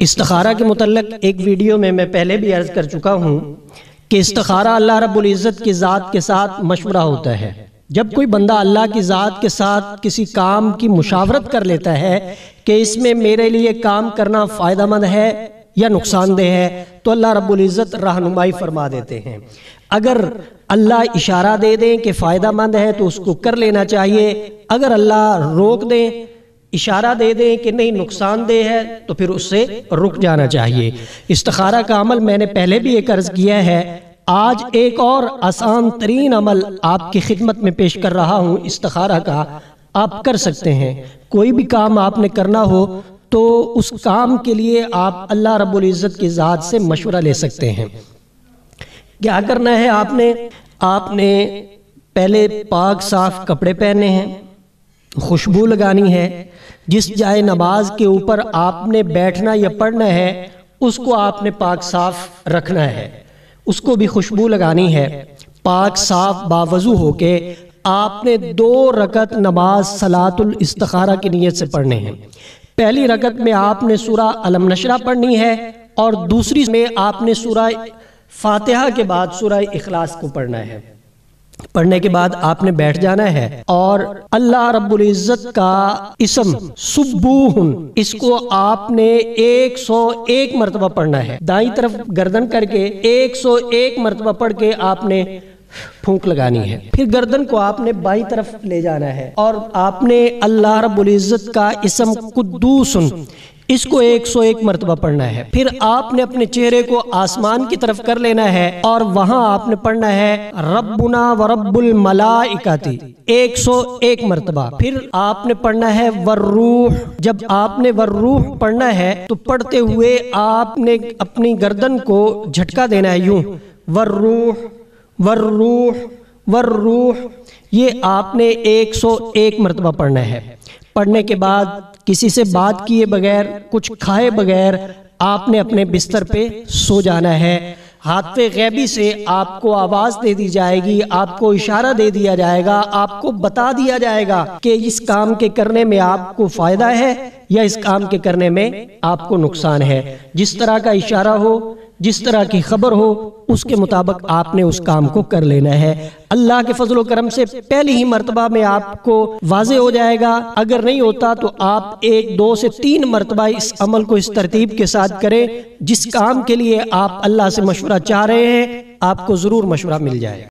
استخارہ کے متعلق ایک ویڈیو میں پہلے بھی عرض کر چکا ہوں کہ استخارہ اللہ رب العزت کی ذات کے ساتھ مشورہ ہوتا ہے۔ جب کوئی بندہ اللہ کی ذات کے ساتھ کسی کام کی مشاورت کر لیتا ہے کہ اس میں میرے لیے کام کرنا فائدہ مند ہے یا نقصان دہ ہے، تو اللہ رب العزت رہنمائی فرما دیتے ہیں۔ اگر اللہ اشارہ دے دیں کہ فائدہ مند ہے تو اس کو کر لینا چاہیے، اگر اللہ روک دیں، اشارہ دے دیں کہ نہیں نقصان دہ ہے، تو پھر اس سے رک جانا چاہیے۔ استخارہ کا عمل میں نے پہلے بھی ایک عرض کیا ہے، آج ایک اور آسان ترین عمل آپ کی خدمت میں پیش کر رہا ہوں۔ استخارہ کا آپ کر سکتے ہیں، کوئی بھی کام آپ نے کرنا ہو تو اس کام کے لیے آپ اللہ رب العزت کی ذات سے مشورہ لے سکتے ہیں۔ کیا کرنا ہے؟ آپ نے پہلے پاک صاف کپڑے پہنے ہیں، خوشبو لگانی ہے، جس جائے نماز کے اوپر آپ نے بیٹھنا یا پڑھنا ہے اس کو آپ نے پاک صاف رکھنا ہے، اس کو بھی خوشبو لگانی ہے۔ پاک صاف باوضو ہو کے آپ نے 2 رکعت نماز صلاۃ الاستخارہ کی نیت سے پڑھنے ہیں۔ پہلی رکعت میں آپ نے سورہ الم نشرہ پڑھنی ہے اور دوسری میں آپ نے سورہ فاتحہ کے بعد سورہ اخلاص کو پڑھنا ہے۔ پڑھنے کے بعد آپ نے بیٹھ جانا ہے اور اللہ رب العزت کا اسم سبوح، اس کو آپ نے 101 مرتبہ پڑھنا ہے۔ دائیں طرف گردن کر کے 101 مرتبہ پڑھ کے آپ نے پھونک لگانی ہے۔ پھر گردن کو آپ نے بائیں طرف لے جانا ہے اور آپ نے اللہ رب العزت کا اسم قدوس، اس کو 101 مرتبہ پڑھنا ہے۔ پھر آپ نے اپنے چہرے کو آسمان کی طرف کر لینا ہے اور وہاں آپ نے پڑھنا ہے ربنا ورب الملائکۃ 101 مرتبہ۔ پھر آپ نے پڑھنا ہے والروح۔ جب آپ نے والروح پڑھنا ہے تو پڑھتے ہوئے آپ نے اپنی گردن کو جھٹکا دینا ہے، یوں والروح والروح والروح، یہ آپ نے 101 مرتبہ پڑھنا ہے۔ پڑھنے کے بعد کسی سے بات کیے بغیر، کچھ کھائے بغیر آپ نے اپنے بستر پہ سو جانا ہے۔ ہاتھ غیبی سے آپ کو آواز دے دی جائے گی، آپ کو اشارہ دے دیا جائے گا، آپ کو بتا دیا جائے گا کہ اس کام کے کرنے میں آپ کو فائدہ ہے یا اس کام کے کرنے میں آپ کو نقصان ہے۔ جس طرح کا اشارہ ہو، جس طرح کی خبر ہو، اس کے مطابق آپ نے اس کام کو کر لینا ہے۔ اللہ کے فضل و کرم سے پہلی ہی مرتبہ میں آپ کو واضح ہو جائے گا۔ اگر نہیں ہوتا تو آپ 1 2 سے 3 مرتبہ اس عمل کو اس ترتیب کے ساتھ کریں۔ جس کام کے لیے آپ اللہ سے مشورہ چاہ رہے ہیں آپ کو ضرور مشورہ مل جائے گا۔